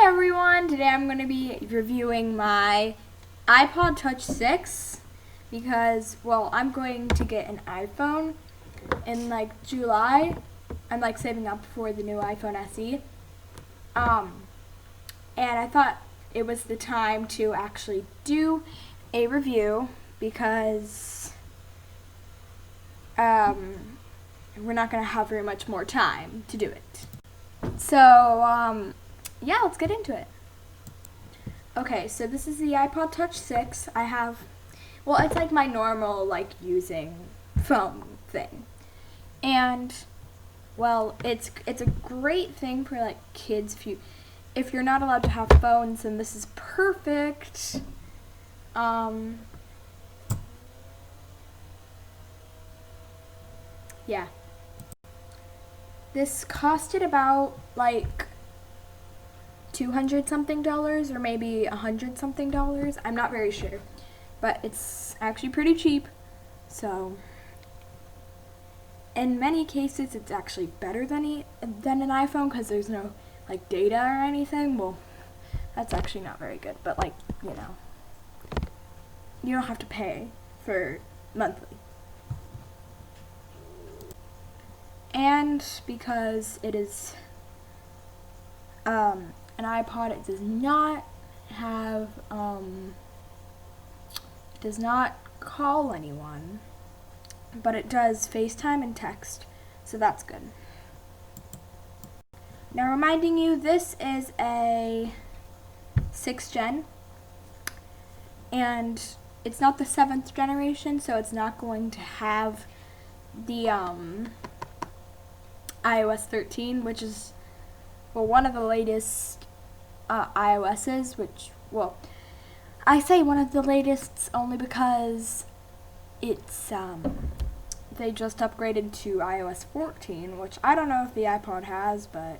Hi everyone! Today I'm going to be reviewing my iPod Touch 6 because, well, I'm going to get an iPhone in July. I'm saving up for the new iPhone SE. And I thought it was the time to actually do a review because we're not going to have very much more time to do it. So, yeah, let's get into it. Okay, so this is the iPod Touch 6. I have, well, it's like my normal, using phone thing. And, well, it's a great thing for, kids. If you're not allowed to have phones, then this is perfect. Yeah. This costed about, $200 something or maybe $100 something. I'm not very sure, but it's actually pretty cheap. So in many cases it's actually better than an iPhone because there's no data or anything. Well, that's actually not very good, but you don't have to pay for monthly. And because it is an iPod, it does not have, it does not call anyone, but it does FaceTime and text, so that's good. Now, reminding you, this is a 6th gen, and it's not the 7th generation, so it's not going to have the iOS 13, which is, well, one of the latest iOS's, which, well, I say one of the latest only because it's, they just upgraded to iOS 14, which I don't know if the iPod has, but,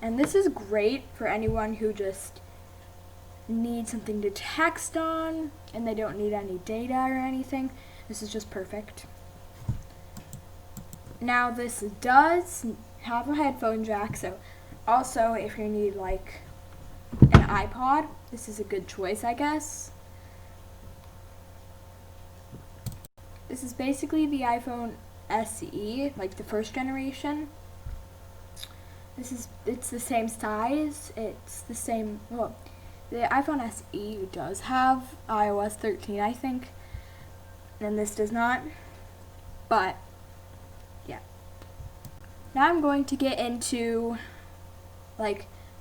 and this is great for anyone who just needs something to text on, and they don't need any data or anything. This is just perfect. Now, this does have a headphone jack, so also if you need an iPod, this is a good choice, I guess. This is basically the iPhone SE, the first generation. It's the same size, it's the same, well, the iPhone SE does have iOS 13, I think, and this does not, but yeah. Now I'm going to get into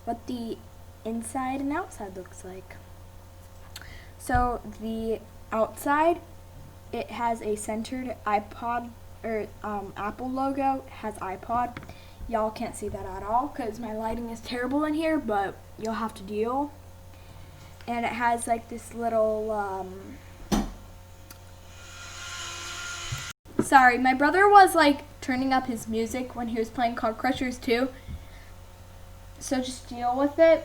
what the inside and outside looks like. So the outside, it has a centered iPod or Apple logo. It has iPod. Y'all can't see that at all because my lighting is terrible in here, but you'll have to deal. And it has this little sorry, my brother was turning up his music when he was playing Car Crushers 2. So just deal with it.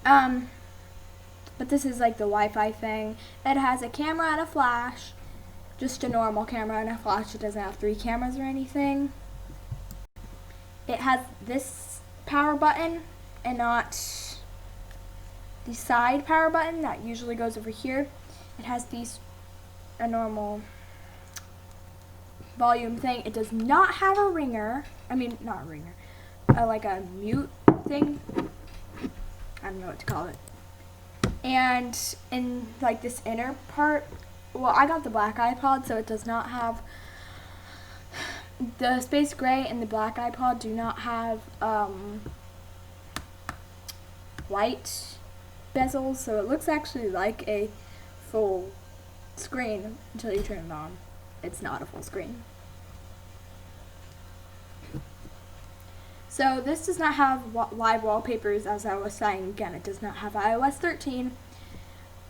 But this is the Wi-Fi thing. It has a camera and a flash. Just a normal camera and a flash. It doesn't have 3 cameras or anything. It has this power button and not the side power button that usually goes over here. It has a normal volume thing. It does not have a ringer. I mean, not a ringer. Like a mute thing. I don't know what to call it. And in this inner part, well, I got the black iPod, so it does not have, the space gray and the black iPod do not have white bezels, so it looks actually like a full screen until you turn it on. It's not a full screen. So this does not have live wallpapers, as I was saying. Again, it does not have iOS 13.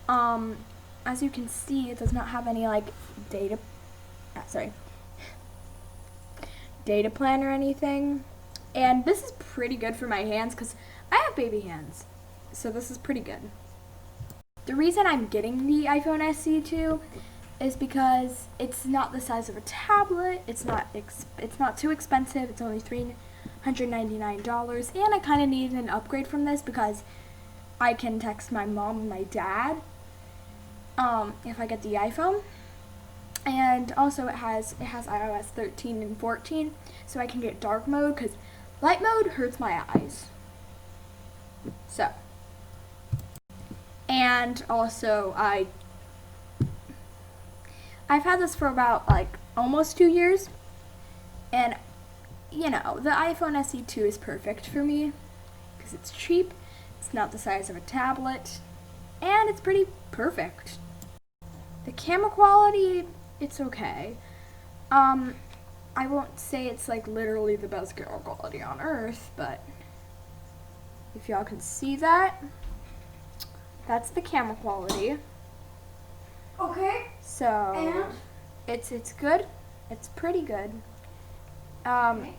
As you can see, it does not have any data plan or anything. And this is pretty good for my hands because I have baby hands. So this is pretty good. The reason I'm getting the iPhone SE too is because it's not the size of a tablet. It's not too expensive. It's only $199, and I kind of needed an upgrade from this because I can text my mom and my dad if I get the iPhone. And also it has iOS 13 and 14, so I can get dark mode because light mode hurts my eyes. So, and also I've had this for about like almost 2 years, and you know, the iPhone SE 2 is perfect for me because it's cheap, it's not the size of a tablet, and it's pretty perfect. The camera quality, it's okay. I won't say it's like literally the best camera quality on earth, but if y'all can see that, that's the camera quality. Okay. So, And? it's good. It's pretty good. Okay.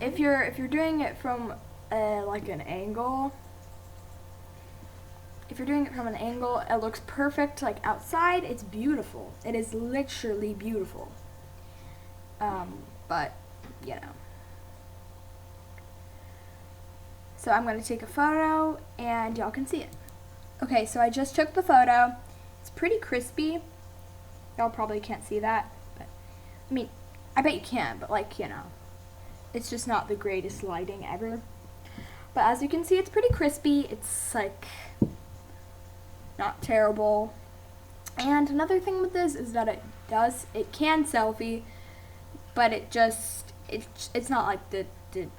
If you're doing it from like an angle, if you're doing it from an angle, it looks perfect. Like outside, it's beautiful. It is literally beautiful. But you know. So I'm gonna take a photo, and y'all can see it. Okay, so I just took the photo. It's pretty crispy. Y'all probably can't see that, but I mean, I bet you can, but like, you know, it's just not the greatest lighting ever. But as you can see, it's pretty crispy. It's like not terrible. And another thing with this is that it can selfie, but it's not like the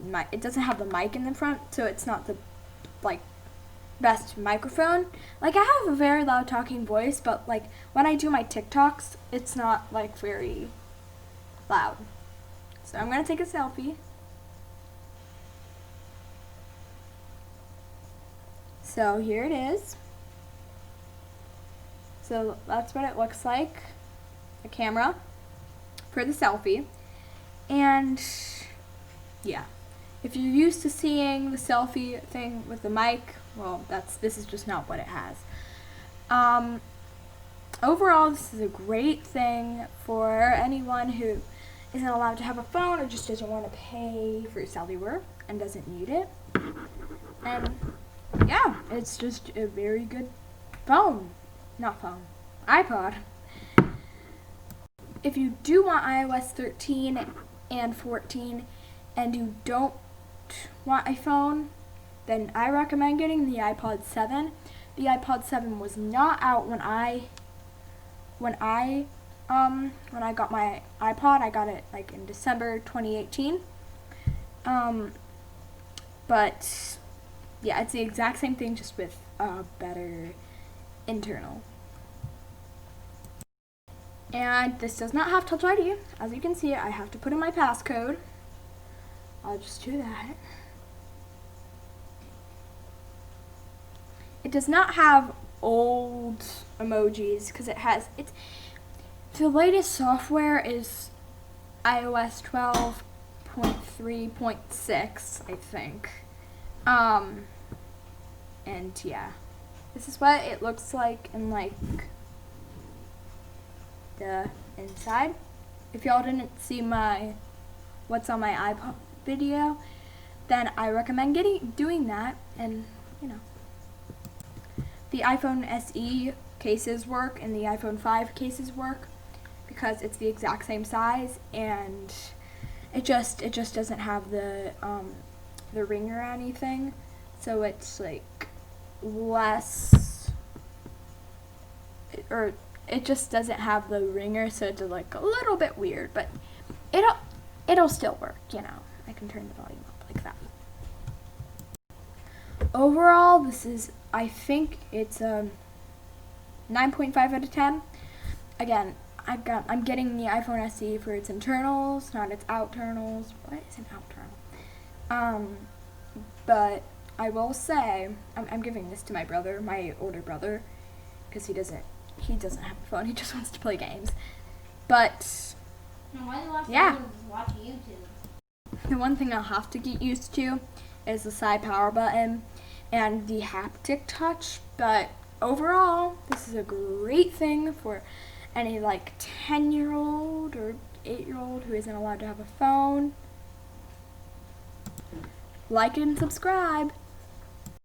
mic. It doesn't have the mic in the front, so it's not the like best microphone. Like, I have a very loud talking voice, but like when I do my TikToks, it's not like very loud. So I'm gonna take a selfie. So here it is. So that's what it looks like, the camera for the selfie. And yeah, if you're used to seeing the selfie thing with the mic, well, this is just not what it has. Overall, this is a great thing for anyone who isn't allowed to have a phone or just doesn't want to pay for cellular and doesn't need it. And yeah, it's just a very good phone. Not phone, iPod. If you do want iOS 13 and 14 and you don't want a phone, then I recommend getting the iPod 7. The iPod 7 was not out when I got my iPod. I got it like in December 2018. But yeah, it's the exact same thing, just with a better internal. And this does not have Touch ID. As you can see, I have to put in my passcode. I'll just do that. It does not have old emojis because the latest software is iOS 12.3.6, I think. And yeah, this is what it looks like in like the inside. If y'all didn't see my what's on my iPod video, then I recommend doing that. And you know, the iPhone SE cases work and the iPhone 5 cases work because it's the exact same size, and it just doesn't have the ring or anything, so it's like less, or it just doesn't have the ringer, so it's like a little bit weird, but it'll still work, you know. I can turn the volume up like that. Overall, this is, I think it's a 9.5 out of 10. Again, I'm getting the iPhone SE for its internals, not its outernals. What is an outernal? But I will say, I'm giving this to my brother, my older brother, because he doesn't have a phone. He just wants to play games. But yeah, watch YouTube. the one thing I'll have to get used to is the side power button and the haptic touch. But overall, this is a great thing for any like 10-year-old or 8-year-old who isn't allowed to have a phone. like and subscribe.